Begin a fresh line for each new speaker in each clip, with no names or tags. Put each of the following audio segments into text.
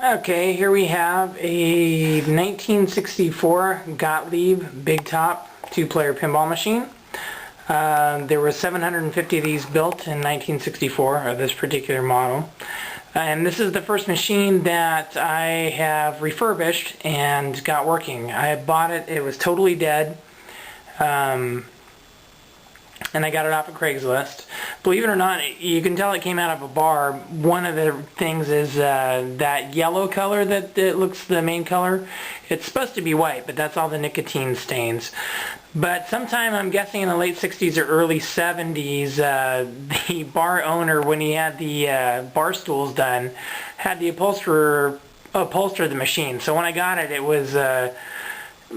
Okay, here we have a 1964 Gottlieb Big Top two-player pinball machine. There were 750 of these built in 1964 of this particular model. And this is the first machine that I have refurbished and got working. I bought it, it was totally dead. And I got it off of Craigslist. Believe it or not, you can tell it came out of a bar. One of the things is that yellow color that it looks the main color. It's supposed to be white, but that's all the nicotine stains. But sometime, I'm guessing in the late 60s or early 70s, the bar owner, when he had the bar stools done, had the upholster the machine. So when I got it, it was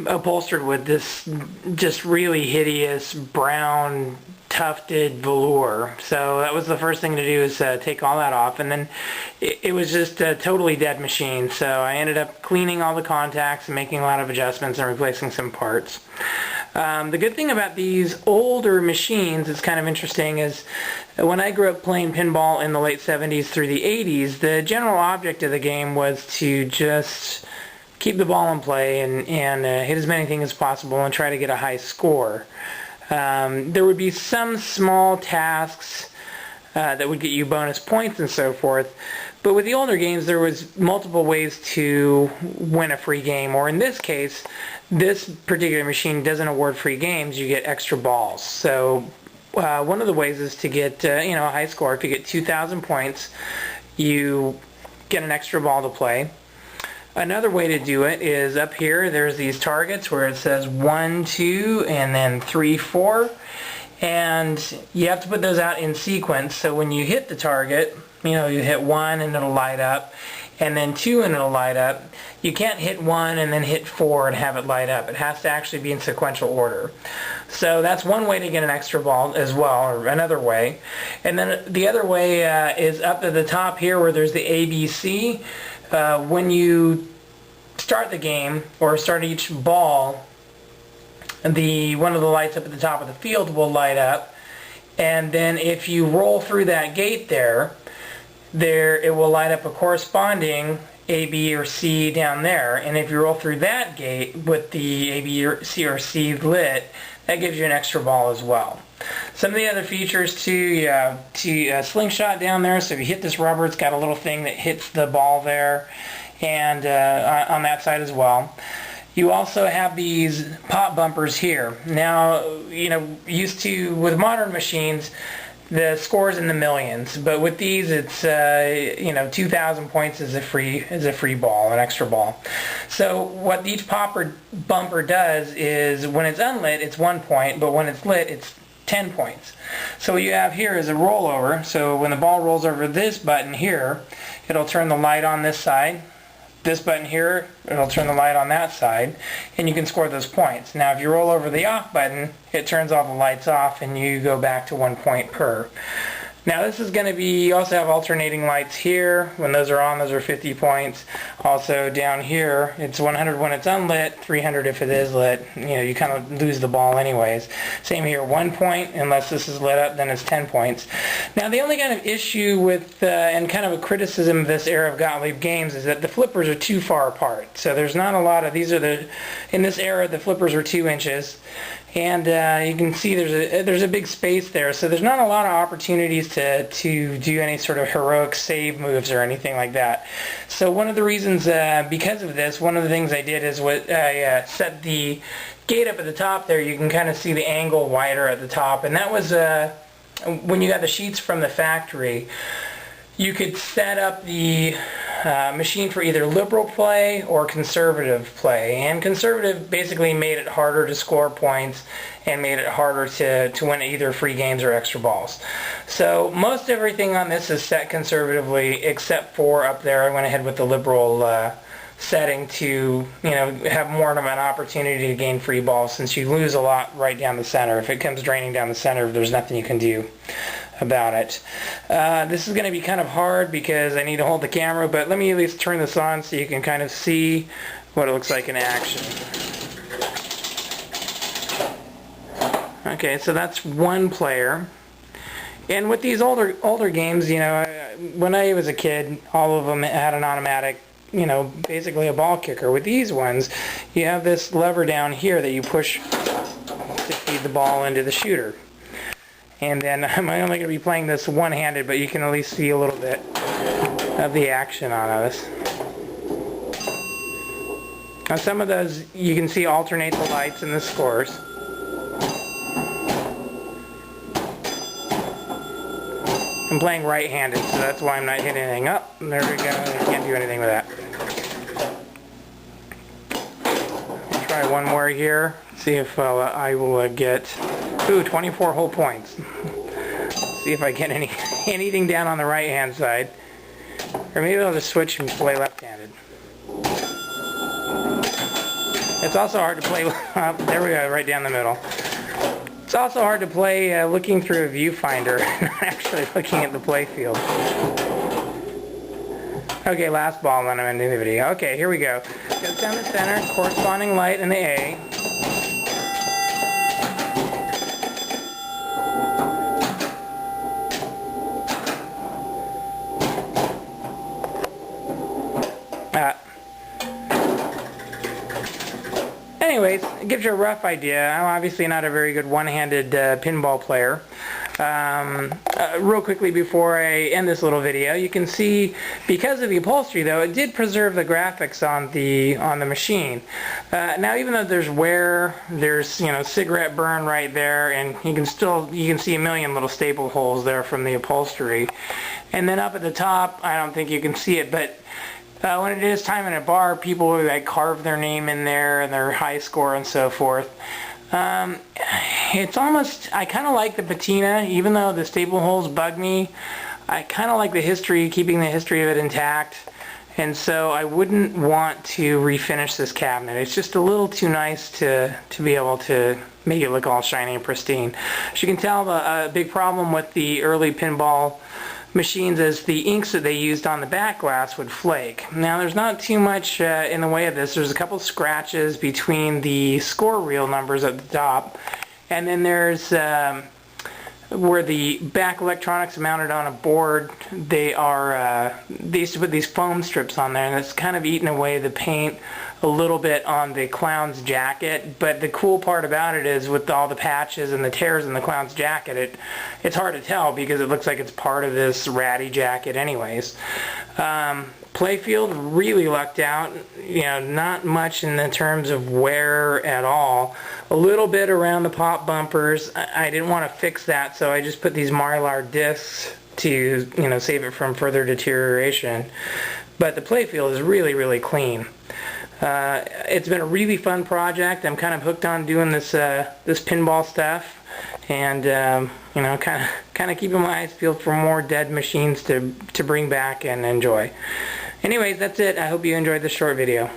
upholstered with this just really hideous brown tufted velour. So that was the first thing to do, is take all that off, and then it was just a totally dead machine. So I ended up cleaning all the contacts and making a lot of adjustments and replacing some parts. The good thing about these older machines, it's kind of interesting, is when I grew up playing pinball in the late 70s through the 80s, the general object of the game was to just keep the ball in play and hit as many things as possible and try to get a high score. There would be some small tasks that would get you bonus points and so forth, but with the older games there was multiple ways to win a free game, or in this case, this particular machine doesn't award free games, you get extra balls. So one of the ways is to get a high score. If you get 2,000 points, you get an extra ball to play. Another way to do it is up here, there's these targets where it says 1, 2, and then 3, 4. And you have to put those out in sequence, so when you hit the target, you hit 1 and it'll light up, and then 2 and it'll light up. You can't hit 1 and then hit 4 and have it light up. It has to actually be in sequential order. So that's one way to get an extra ball as well, or another way. And then the other way is up at the top here where there's the ABC. When you start the game, or start each ball, one of the lights up at the top of the field will light up, and then if you roll through that gate there it will light up a corresponding A, B, or C down there. And if you roll through that gate with the A, B, or C lit, that gives you an extra ball as well. Some of the other features too, you have slingshot down there, so if you hit this rubber, it's got a little thing that hits the ball there, and on that side as well. You also have these pop bumpers here. Now, with modern machines, the score's in the millions, but with these, it's 2,000 points is a free ball, an extra ball. So what each bumper does is, when it's unlit, it's 1 point, but when it's lit, it's 10 points. So what you have here is a rollover. So when the ball rolls over this button here, it'll turn the light on this side. This button here, it'll turn the light on that side, and you can score those points. Now if you roll over the off button, it turns all the lights off and you go back to 1 point per. Now this is going to be, you also have alternating lights here. When those are on, those are 50 points. Also down here, it's 100 when it's unlit, 300 if it is lit. You kind of lose the ball anyways. Same here, 1 point, unless this is lit up, then it's 10 points. Now the only kind of issue with, and kind of a criticism of this era of Gottlieb games, is that the flippers are too far apart. So there's not a lot of, in this era the flippers are 2 inches. And you can see there's a big space there, so there's not a lot of opportunities to do any sort of heroic save moves or anything like that. So one of the reasons, because of this, one of the things I did is I set the gate up at the top there. You can kind of see the angle wider at the top, and that was when you got the sheets from the factory. You could set up the machine for either liberal play or conservative play, and conservative basically made it harder to score points and made it harder to win either free games or extra balls. So most everything on this is set conservatively, except for up there I went ahead with the liberal setting to have more of an opportunity to gain free balls, since you lose a lot right down the center. If it comes draining down the center, there's nothing you can do about it. This is going to be kind of hard because I need to hold the camera, but let me at least turn this on so you can kind of see what it looks like in action. Okay, so that's one player. And with these older games, when I was a kid, all of them had an automatic you know, basically a ball kicker. With these ones, you have this lever down here that you push to feed the ball into the shooter. And then I'm only going to be playing this one-handed, but you can at least see a little bit of the action on this. Now some of those you can see alternate the lights and the scores. I'm playing right-handed, so that's why I'm not hitting anything up. There we go, I can't do anything with that. I'll try one more here, see if I will get, 24 whole points. See if I get anything down on the right-hand side. Or maybe I'll just switch and play left-handed. It's also hard to play, there we go, right down the middle. It's also hard to play looking through a viewfinder, not actually looking at the play field. Okay, last ball and then I'm ending the video. Okay, here we go. Goes down the center, corresponding light in the A. Anyways, it gives you a rough idea. I'm obviously not a very good one-handed pinball player. Real quickly before I end this little video, you can see because of the upholstery though, it did preserve the graphics on the machine. Now even though there's wear, there's cigarette burn right there, and you can see a million little staple holes there from the upholstery. And then up at the top, I don't think you can see it, but when it is time in a bar, people will like carve their name in there and their high score and so forth. It's almost, I kind of like the patina, even though the staple holes bug me. I kind of like the history, keeping the history of it intact, and so I wouldn't want to refinish this cabinet. It's just a little too nice to be able to make it look all shiny and pristine. As you can tell, the big problem with the early pinball machines is the inks that they used on the back glass would flake. Now there's not too much in the way of this. There's a couple scratches between the score reel numbers at the top, and then there's where the back electronics are mounted on a board. They used to put these foam strips on there, and it's kind of eaten away the paint a little bit on the clown's jacket. But the cool part about it is, with all the patches and the tears in the clown's jacket, it's hard to tell because it looks like it's part of this ratty jacket anyways. Playfield really lucked out. Not much in the terms of wear at all. A little bit around the pop bumpers. I didn't want to fix that, so I just put these Mylar discs to save it from further deterioration. But the playfield is really, really clean. It's been a really fun project. I'm kind of hooked on doing this pinball stuff, and kind of keeping my eyes peeled for more dead machines to bring back and enjoy. Anyways, that's it. I hope you enjoyed this short video.